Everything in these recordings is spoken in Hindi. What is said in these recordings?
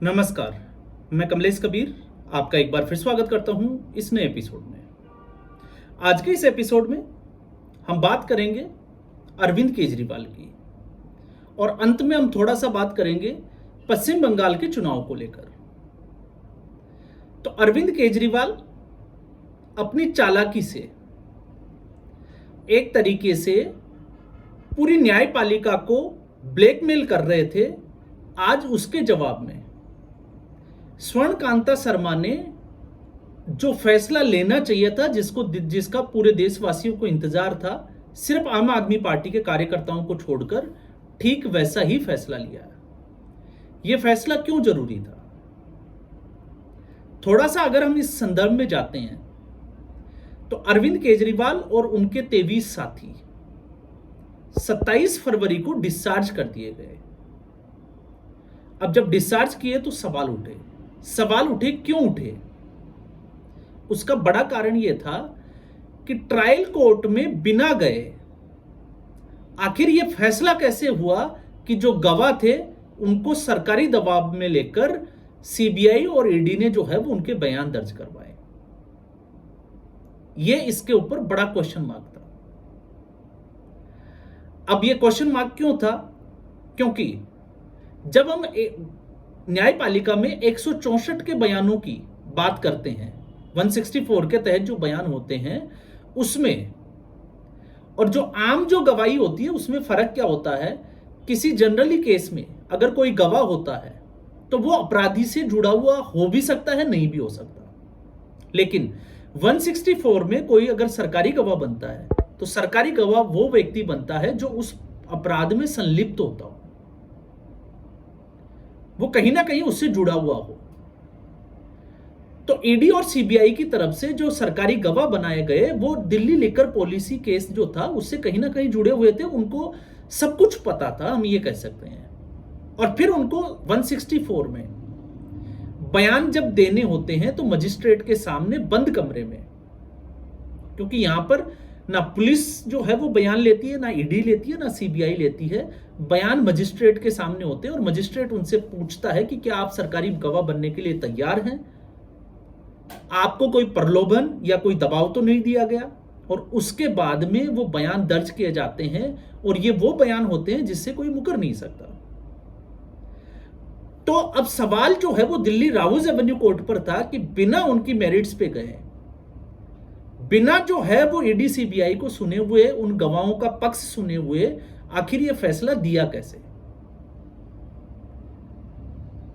नमस्कार, मैं कमलेश कबीर आपका एक बार फिर स्वागत करता हूं इस नए एपिसोड में। आज के इस एपिसोड में हम बात करेंगे अरविंद केजरीवाल की और अंत में हम थोड़ा सा बात करेंगे पश्चिम बंगाल के चुनाव को लेकर। तो अरविंद केजरीवाल अपनी चालाकी से एक तरीके से पूरी न्यायपालिका को ब्लैकमेल कर रहे थे। आज उसके जवाब में स्वर्णकांता शर्मा ने जो फैसला लेना चाहिए था, जिसका पूरे देशवासियों को इंतजार था, सिर्फ आम आदमी पार्टी के कार्यकर्ताओं को छोड़कर ठीक वैसा ही फैसला लिया। यह फैसला क्यों जरूरी था? थोड़ा सा अगर हम इस संदर्भ में जाते हैं तो अरविंद केजरीवाल और उनके 23 साथी 27 फरवरी को डिस्चार्ज कर दिए गए। अब जब डिस्चार्ज किए तो सवाल उठे क्यों उठे? उसका बड़ा कारण यह था कि ट्रायल कोर्ट में बिना गए आखिर यह फैसला कैसे हुआ कि जो गवाह थे उनको सरकारी दबाव में लेकर सीबीआई और ईडी ने जो है वो उनके बयान दर्ज करवाए। यह इसके ऊपर बड़ा क्वेश्चन मार्क था। अब यह क्वेश्चन मार्क क्यों था? क्योंकि जब हम न्यायपालिका में 164 के बयानों की बात करते हैं, 164 के तहत जो बयान होते हैं उसमें, और जो गवाही होती है उसमें फर्क क्या होता है? किसी जनरली केस में अगर कोई गवाह होता है तो वो अपराधी से जुड़ा हुआ हो भी सकता है, नहीं भी हो सकता। लेकिन 164 में कोई अगर सरकारी गवाह बनता है तो सरकारी गवाह वो व्यक्ति बनता है जो उस अपराध में संलिप्त होता हो, वो कहीं ना कहीं उससे जुड़ा हुआ हो। तो ईडी और सीबीआई की तरफ से जो सरकारी गवाह बनाए गए वो दिल्ली लिकर पॉलिसी केस जो था उससे कहीं ना कहीं जुड़े हुए थे। उनको सब कुछ पता था, हम ये कह सकते हैं। और फिर उनको 164 में बयान जब देने होते हैं तो मजिस्ट्रेट के सामने बंद कमरे में, क्योंकि यहां पर ना पुलिस जो है वो बयान लेती है, ना ईडी लेती है, ना सीबीआई लेती है। बयान मजिस्ट्रेट के सामने होते हैं और मजिस्ट्रेट उनसे पूछता है कि क्या आप सरकारी गवाह बनने के लिए तैयार हैं? आपको कोई प्रलोभन या कोई दबाव तो नहीं दिया गया? और उसके बाद में वो बयान दर्ज किए जाते हैं और ये वो बयान होते हैं जिससे कोई मुकर नहीं सकता। तो अब सवाल जो है वो दिल्ली राउज एवेन्यू कोर्ट पर था कि बिना उनकी मेरिट्स पे गए, बिना जो है वो ईडी सीबीआई को सुने हुए, उन गवाहों का पक्ष सुने हुए, आखिर ये फैसला दिया कैसे?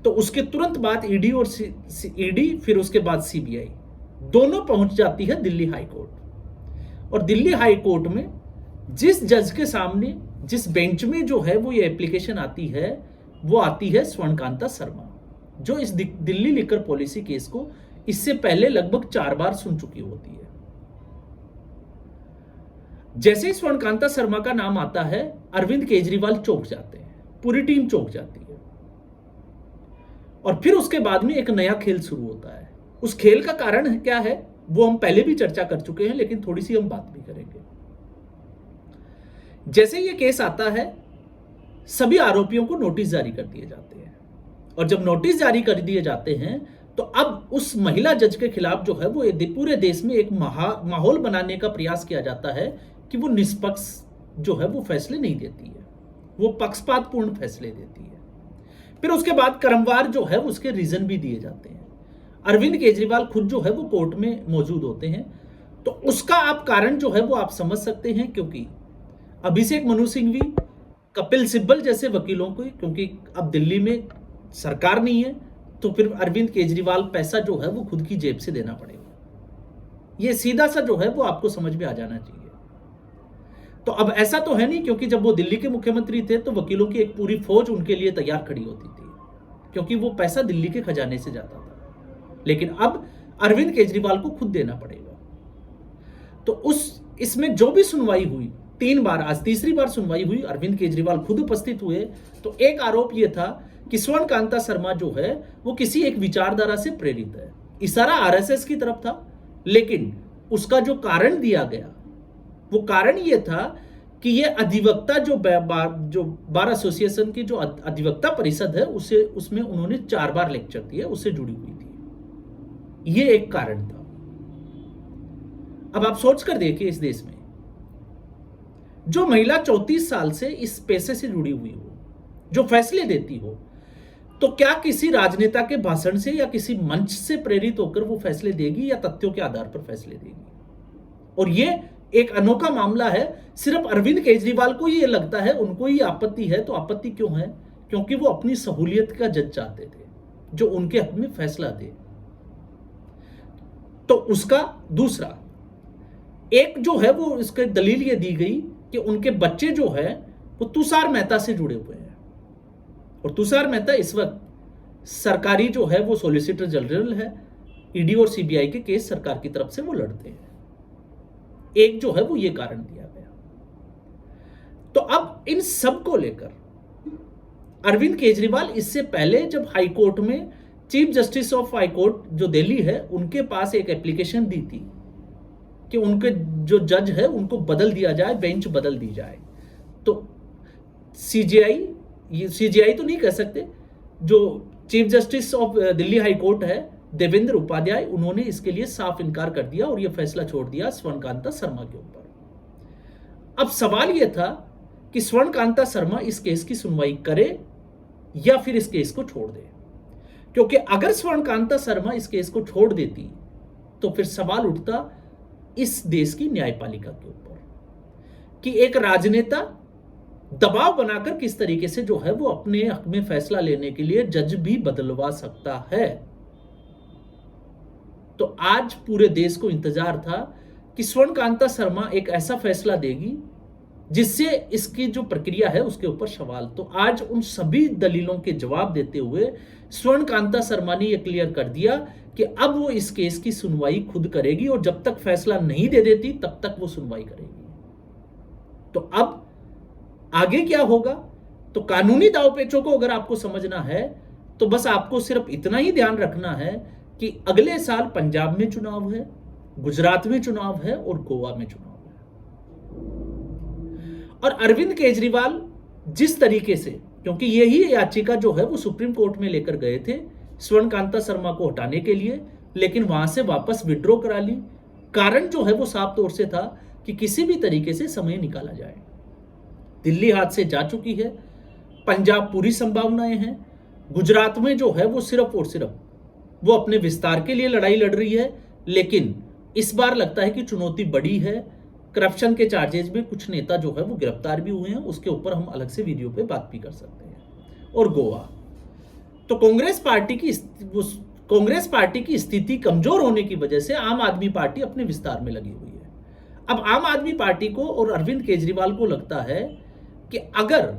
तो उसके तुरंत बाद ईडी फिर उसके बाद सीबीआई दोनों पहुंच जाती है दिल्ली हाई कोर्ट। और दिल्ली हाई कोर्ट में जिस जज के सामने, जिस बेंच में जो है वो ये एप्लीकेशन आती है, वो आती है स्वर्णकांता शर्मा, जो इस दिल्ली लिकर पॉलिसी केस को इससे पहले लगभग 4 बार सुन चुकी होती है। जैसे ही स्वर्णकांता शर्मा का नाम आता है, अरविंद केजरीवाल चौंक जाते हैं, पूरी टीम चौंक जाती है। और फिर उसके बाद में एक नया खेल शुरू होता है। उस खेल का कारण क्या है वो हम पहले भी चर्चा कर चुके हैं, लेकिन थोड़ी सी हम बात भी करेंगे। जैसे ये केस आता है, सभी आरोपियों को नोटिस जारी कर दिए जाते हैं। और जब नोटिस जारी कर दिए जाते हैं तो अब उस महिला जज के खिलाफ जो है वो पूरे देश में एक माहौल बनाने का प्रयास किया जाता है कि वो निष्पक्ष जो है वो फैसले नहीं देती है, वो पक्षपातपूर्ण फैसले देती है। फिर उसके बाद क्रमवार जो है उसके रीजन भी दिए जाते हैं। अरविंद केजरीवाल खुद जो है वो कोर्ट में मौजूद होते हैं, तो उसका आप कारण जो है वो आप समझ सकते हैं। क्योंकि अभिषेक मनु सिंघवी, कपिल सिब्बल जैसे वकीलों को, क्योंकि अब दिल्ली में सरकार नहीं है, तो फिर अरविंद केजरीवाल पैसा जो है वो खुद की जेब से देना पड़ेगा। ये सीधा सा जो है वो आपको समझ में आ जाना चाहिए। तो अब ऐसा तो है नहीं, क्योंकि जब वो दिल्ली के मुख्यमंत्री थे तो वकीलों की एक पूरी फौज उनके लिए तैयार खड़ी होती थी, क्योंकि वो पैसा दिल्ली के खजाने से जाता था। लेकिन अब अरविंद केजरीवाल को खुद देना पड़ेगा। तो इसमें जो भी सुनवाई हुई, 3 बार, आज तीसरी बार सुनवाई हुई, अरविंद केजरीवाल खुद उपस्थित हुए। तो एक आरोप यह था कि स्वर्णकांता शर्मा जो है वो किसी एक विचारधारा से प्रेरित है। इशारा आरएसएस की तरफ था, लेकिन उसका जो कारण दिया गया वो कारण यह था कि ये अधिवक्ता जो बार एसोसिएशन की जो अधिवक्ता परिषद है उसे उसमें उन्होंने 4 बार लेक्चर दिया, उससे जुड़ी हुई थी। ये एक कारण था। अब आप सोच कर देखिए, इस देश में जो महिला 34 साल से इस पेशे से जुड़ी हुई हो, जो फैसले देती हो, तो क्या किसी राजनेता के भाषण से या किसी मंच से प्रेरित होकर वो फैसले देगी या तथ्यों के आधार पर फैसले देगी? और ये एक अनोखा मामला है। सिर्फ अरविंद केजरीवाल को ये लगता है, उनको ही आपत्ति है, तो आपत्ति क्यों है? क्योंकि वो अपनी सहूलियत का जज चाहते थे जो उनके हक में फैसला दे। तो उसका दूसरा एक जो है वो इसके दलील ये दी गई कि उनके बच्चे जो है वो तुषार मेहता से जुड़े हुए हैं, और तुषार मेहता इस वक्त सरकारी जो है वो सॉलिसिटर जनरल है। ईडी और सीबीआई के केस सरकार की तरफ से वो लड़ते हैं। एक जो है वो ये कारण दिया गया। तो अब इन सब को लेकर अरविंद केजरीवाल इससे पहले जब हाई कोर्ट में chief justice of high court जो दिल्ली है उनके पास एक एप्लीकेशन दी थी कि उनके जो जज है उनको बदल दिया जाए, बेंच बदल दी जाए। तो सीजीआई तो नहीं कह सकते, जो chief justice of Delhi high court है देवेंद्र उपाध्याय, उन्होंने इसके लिए साफ इनकार कर दिया और यह फैसला छोड़ दिया स्वर्णकांता शर्मा के ऊपर। अब सवाल यह था कि स्वर्णकांता शर्मा इस केस की सुनवाई करे या फिर इस केस को छोड़ दे, क्योंकि अगर स्वर्णकांता शर्मा इस केस को छोड़ देती तो फिर सवाल उठता इस देश की न्यायपालिका के ऊपर कि एक राजनेता दबाव बनाकर किस तरीके से जो है वो अपने हक में फैसला लेने के लिए जज भी बदलवा सकता है। तो आज पूरे देश को इंतजार था कि स्वर्णकांता शर्मा एक ऐसा फैसला देगी जिससे इसकी जो प्रक्रिया है उसके ऊपर सवाल। तो आज उन सभी दलीलों के जवाब देते हुए स्वर्णकांता शर्मा ने यह क्लियर कर दिया कि अब वो इस केस की सुनवाई खुद करेगी और जब तक फैसला नहीं दे देती तब तक वो सुनवाई करेगी। तो अब आगे क्या होगा? तो कानूनी दांवपेचों को अगर आपको समझना है तो बस आपको सिर्फ इतना ही ध्यान रखना है कि अगले साल पंजाब में चुनाव है, गुजरात में चुनाव है और गोवा में चुनाव है। और अरविंद केजरीवाल जिस तरीके से, क्योंकि यही याचिका जो है वो सुप्रीम कोर्ट में लेकर गए थे स्वर्णकांता शर्मा को हटाने के लिए, लेकिन वहां से वापस विड्रॉ करा ली। कारण जो है वो साफ तौर से था कि किसी भी तरीके से समय निकाला जाए। दिल्ली हाथ से जा चुकी है, पंजाब पूरी संभावनाएं हैं, गुजरात में जो है वो सिर्फ और सिर्फ वो अपने विस्तार के लिए लड़ाई लड़ रही है। लेकिन इस बार लगता है कि चुनौती बड़ी है। करप्शन के चार्जेस में कुछ नेता जो है वो गिरफ्तार भी हुए हैं, उसके ऊपर हम अलग से वीडियो पे बात भी कर सकते हैं। और गोवा तो कांग्रेस पार्टी की स्थिति कमजोर होने की वजह से आम आदमी पार्टी अपने विस्तार में लगी हुई है। अब आम आदमी पार्टी को और अरविंद केजरीवाल को लगता है कि अगर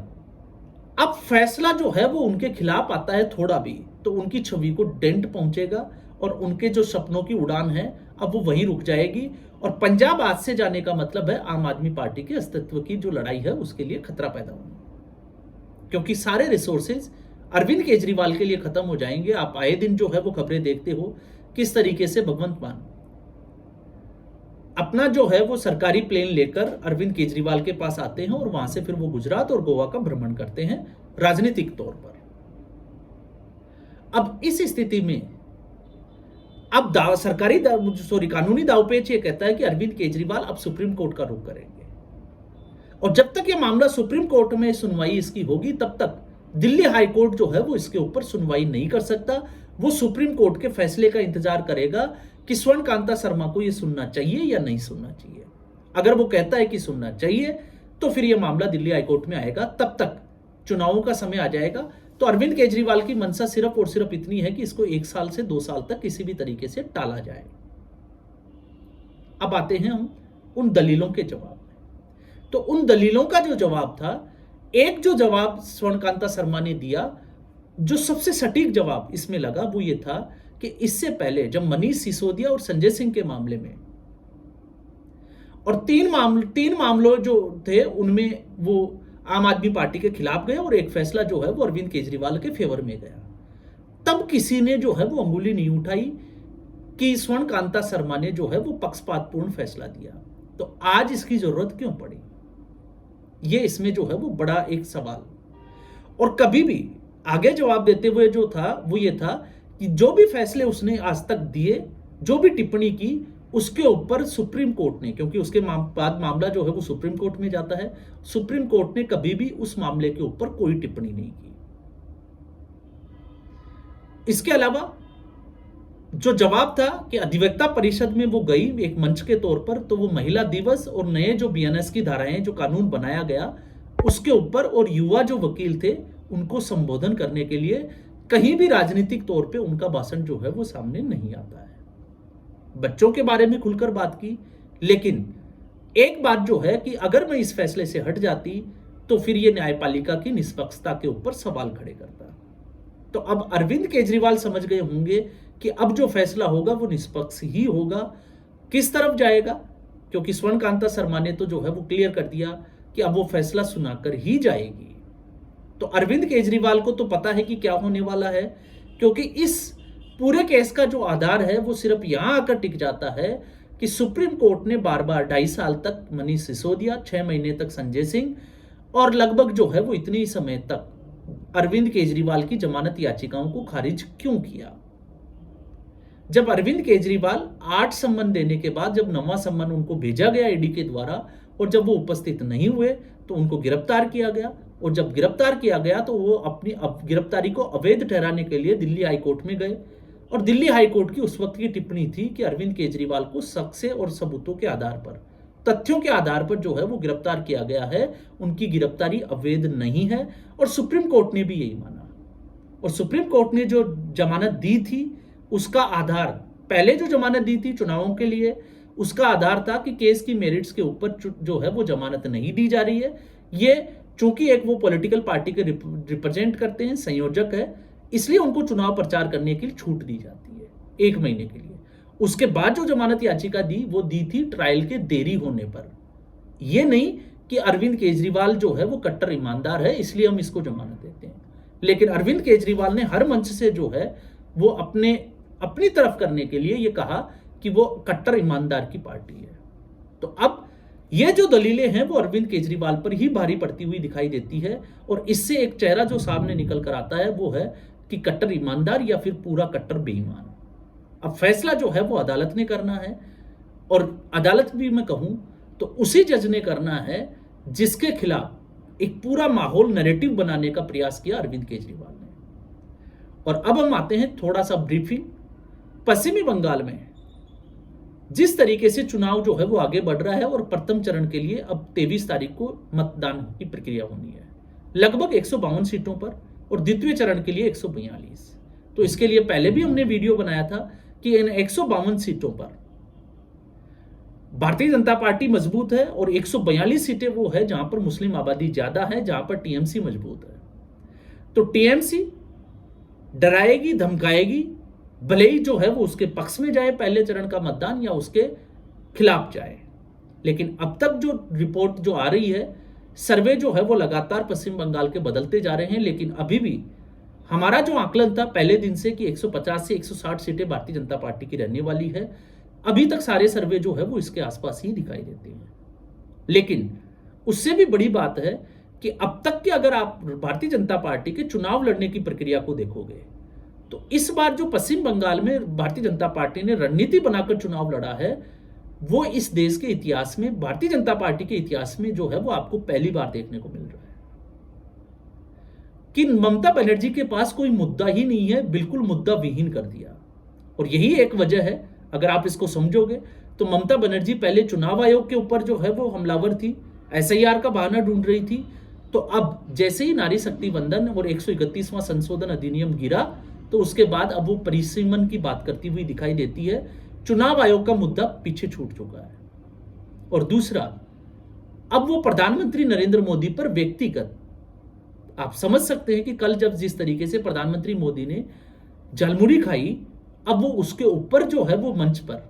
अब फैसला जो है वो उनके खिलाफ आता है थोड़ा भी, तो उनकी छवि को डेंट पहुंचेगा और उनके जो सपनों की उड़ान है अब वो वहीं रुक जाएगी। और पंजाब हाथ से जाने का मतलब है आम आदमी पार्टी के अस्तित्व की जो लड़ाई है उसके लिए खतरा पैदा होना, क्योंकि सारे रिसोर्सेज अरविंद केजरीवाल के लिए खत्म हो जाएंगे। आप आए दिन जो है वो खबरें देखते हो किस तरीके से भगवंत मान अपना जो है वो सरकारी प्लेन लेकर अरविंद केजरीवाल के पास आते हैं और वहां से फिर वो गुजरात और गोवा का भ्रमण करते हैं राजनीतिक तौर पर। अब इस स्थिति में अब कानूनी दांवपेच ये कहता है कि अरविंद केजरीवाल अब सुप्रीम कोर्ट का रुख करेंगे, और जब तक ये मामला सुप्रीम कोर्ट में सुनवाई इसकी होगी तब तक दिल्ली हाई कोर्ट जो है वो इसके ऊपर सुनवाई नहीं कर सकता। वो सुप्रीम कोर्ट के फैसले का इंतजार करेगा कि स्वर्णकांता शर्मा को यह सुनना चाहिए या नहीं सुनना चाहिए। अगर वो कहता है कि सुनना चाहिए तो फिर यह मामला दिल्ली हाई कोर्ट में आएगा। तब तक चुनावों का समय आ जाएगा। तो अरविंद केजरीवाल की मंशा सिर्फ और सिर्फ इतनी है कि इसको 1 साल से 2 साल तक किसी भी तरीके से टाला जाए। अब आते हैं हम उन दलीलों के जवाब में। तो उन दलीलों का जो जवाब था, एक जो जवाब स्वर्णकांता शर्मा ने दिया, जो सबसे सटीक जवाब इसमें लगा, वो ये था कि इससे पहले जब मनीष सिसोदिया और संजय सिंह के मामले में और तीन मामलों जो थे उनमें वो आम आदमी पार्टी के खिलाफ गए और एक फैसला जो है वो अरविंद केजरीवाल के फेवर में गया, तब किसी ने जो है वो अंगुली नहीं उठाई कि स्वर्णकांता शर्मा ने जो है वो पक्षपातपूर्ण फैसला दिया। तो आज इसकी जरूरत क्यों पड़ी? ये इसमें जो है वो बड़ा एक सवाल। और कभी भी आगे जवाब देते हुए जो था वो ये था कि जो भी फैसले उसने आज तक दिए, जो भी टिप्पणी की, उसके ऊपर सुप्रीम कोर्ट ने, क्योंकि उसके बाद मामला जो है वो सुप्रीम कोर्ट में जाता है, सुप्रीम कोर्ट ने कभी भी उस मामले के ऊपर कोई टिप्पणी नहीं की। इसके अलावा जो जवाब था कि अधिवक्ता परिषद में वो गई एक मंच के तौर पर, तो वो महिला दिवस और नए जो बीएनएस की धाराएं जो कानून बनाया गया उसके ऊपर, और युवा जो वकील थे उनको संबोधन करने के लिए कहीं भी राजनीतिक तौर पे उनका भाषण जो है वो सामने नहीं आता है। बच्चों के बारे में खुलकर बात की, लेकिन एक बात जो है कि अगर मैं इस फैसले से हट जाती तो फिर ये न्यायपालिका की निष्पक्षता के ऊपर सवाल खड़े करता। तो अब अरविंद केजरीवाल समझ गए होंगे कि अब जो फैसला होगा वो निष्पक्ष ही होगा। किस तरफ जाएगा, क्योंकि स्वर्णकांता शर्मा ने तो जो है वो क्लियर कर दिया कि अब वो फैसला सुनाकर ही जाएगी। तो अरविंद केजरीवाल को तो पता है कि क्या होने वाला है, क्योंकि इस पूरे केस का जो आधार है वो सिर्फ यहां आकर टिक जाता है कि सुप्रीम कोर्ट ने बार बार 2.5 साल तक मनीष सिसोदिया, 6 महीने तक संजय सिंह, और लगभग जो है वो इतने ही समय तक अरविंद केजरीवाल की जमानत याचिकाओं को खारिज क्यों किया। जब अरविंद केजरीवाल 8 सम्मन देने के बाद जब 9वां सम्मन उनको भेजा गया ईडी के द्वारा, और जब वो उपस्थित नहीं हुए तो उनको गिरफ्तार किया गया, और जब गिरफ्तार किया गया तो वो अपनी गिरफ्तारी को अवैध ठहराने के लिए दिल्ली हाईकोर्ट में गए। और दिल्ली हाईकोर्ट की उस वक्त की टिप्पणी थी कि अरविंद केजरीवाल को शक से और सबूतों के आधार पर, तथ्यों के आधार पर जो है वो गिरफ्तार किया गया है, उनकी गिरफ्तारी अवैध नहीं है। और सुप्रीम कोर्ट ने भी यही माना, और सुप्रीम कोर्ट ने जो जमानत दी थी उसका आधार, पहले जो जमानत दी थी चुनावों के लिए, उसका आधार था कि केस की मेरिट्स के ऊपर जो है वो जमानत नहीं दी जा रही है। ये चूंकि एक वो पॉलिटिकल पार्टी के रिप्रेजेंट करते हैं, संयोजक है, इसलिए उनको चुनाव प्रचार करने के लिए छूट दी जाती है 1 महीने के लिए। उसके बाद जो जमानत याचिका दी वो दी थी ट्रायल के देरी होने पर, यह नहीं कि अरविंद केजरीवाल जो है वो कट्टर ईमानदार है इसलिए हम इसको जमानत देते हैं। लेकिन अरविंद केजरीवाल ने हर मंच से जो है वो अपनी तरफ करने के लिए ये कहा कि वो कट्टर ईमानदार की पार्टी है। तो अब ये जो दलीलें हैं वो अरविंद केजरीवाल पर ही भारी पड़ती हुई दिखाई देती है, और इससे एक चेहरा जो सामने निकल कर आता है वो है कि कट्टर ईमानदार या फिर पूरा कट्टर बेईमान। अब फैसला जो है वो अदालत ने करना है, और अदालत भी मैं कहूं तो उसी जज ने करना है जिसके खिलाफ एक पूरा माहौल नैरेटिव बनाने का प्रयास किया अरविंद केजरीवाल ने। और अब हम आते हैं थोड़ा सा ब्रीफिंग। पश्चिमी बंगाल में जिस तरीके से चुनाव जो है वो आगे बढ़ रहा है, और प्रथम चरण के लिए अब 23 तारीख को मतदान की प्रक्रिया होनी है लगभग 152 सीटों पर, और द्वितीय चरण के लिए 142। तो इसके लिए पहले भी हमने वीडियो बनाया था कि इन 152 सीटों पर भारतीय जनता पार्टी मजबूत है, और 142 सीटें वो है जहां पर मुस्लिम आबादी ज्यादा है, जहां पर टीएमसी मजबूत है। तो टीएमसी डराएगी, धमकाएगी, भले ही जो है वो उसके पक्ष में जाए पहले चरण का मतदान या उसके खिलाफ जाए। लेकिन अब तक जो रिपोर्ट जो आ रही है, सर्वे जो है वो लगातार पश्चिम बंगाल के बदलते जा रहे हैं, लेकिन अभी भी हमारा जो आकलन था पहले दिन से कि 150 से 160 सीटें भारतीय जनता पार्टी की रहने वाली है, अभी तक सारे सर्वे जो है वो इसके आसपास ही दिखाई देते हैं। लेकिन उससे भी बड़ी बात है कि अब तक के अगर आप भारतीय जनता पार्टी के चुनाव लड़ने की प्रक्रिया को देखोगे तो इस बार जो पश्चिम बंगाल में भारतीय जनता पार्टी ने रणनीति बनाकर चुनाव लड़ा है, वो इस देश के इतिहास में, भारतीय जनता पार्टी के इतिहास में जो है वो आपको पहली बार देखने को मिल रहा है कि ममता बनर्जी के पास कोई मुद्दा ही नहीं है, बिल्कुल मुद्दा विहीन कर दिया। और यही एक वजह है, अगर आप इसको समझोगे तो ममता बनर्जी पहले चुनाव आयोग के ऊपर जो है वो हमलावर थी, एसआईआर का बहाना ढूंढ रही थी। तो अब जैसे ही नारी शक्ति वंदन और 131वां संशोधन अधिनियम गिरा, तो उसके बाद अब वो परिसीमन की बात करती हुई दिखाई देती है। चुनाव आयोग का मुद्दा पीछे छूट चुका है। और दूसरा, अब वो प्रधानमंत्री नरेंद्र मोदी पर व्यक्तिगत, आप समझ सकते हैं कि कल जब जिस तरीके से प्रधानमंत्री मोदी ने जलमुड़ी खाई, अब वो उसके ऊपर जो है वो मंच पर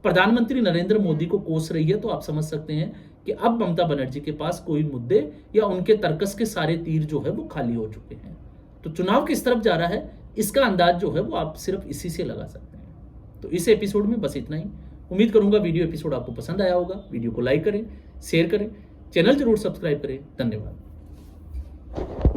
प्रधानमंत्री नरेंद्र मोदी को कोस रही है। तो आप समझ सकते हैं कि अब ममता बनर्जी के पास कोई मुद्दे या उनके तर्कस के सारे तीर जो है वो खाली हो चुके हैं। तो चुनाव किस तरफ जा रहा है इसका अंदाज जो है वो आप सिर्फ इसी से लगा सकते हैं। तो इस एपिसोड में बस इतना ही। उम्मीद करूंगा वीडियो एपिसोड आपको पसंद आया होगा। वीडियो को लाइक करें, शेयर करें, चैनल जरूर सब्सक्राइब करें। धन्यवाद।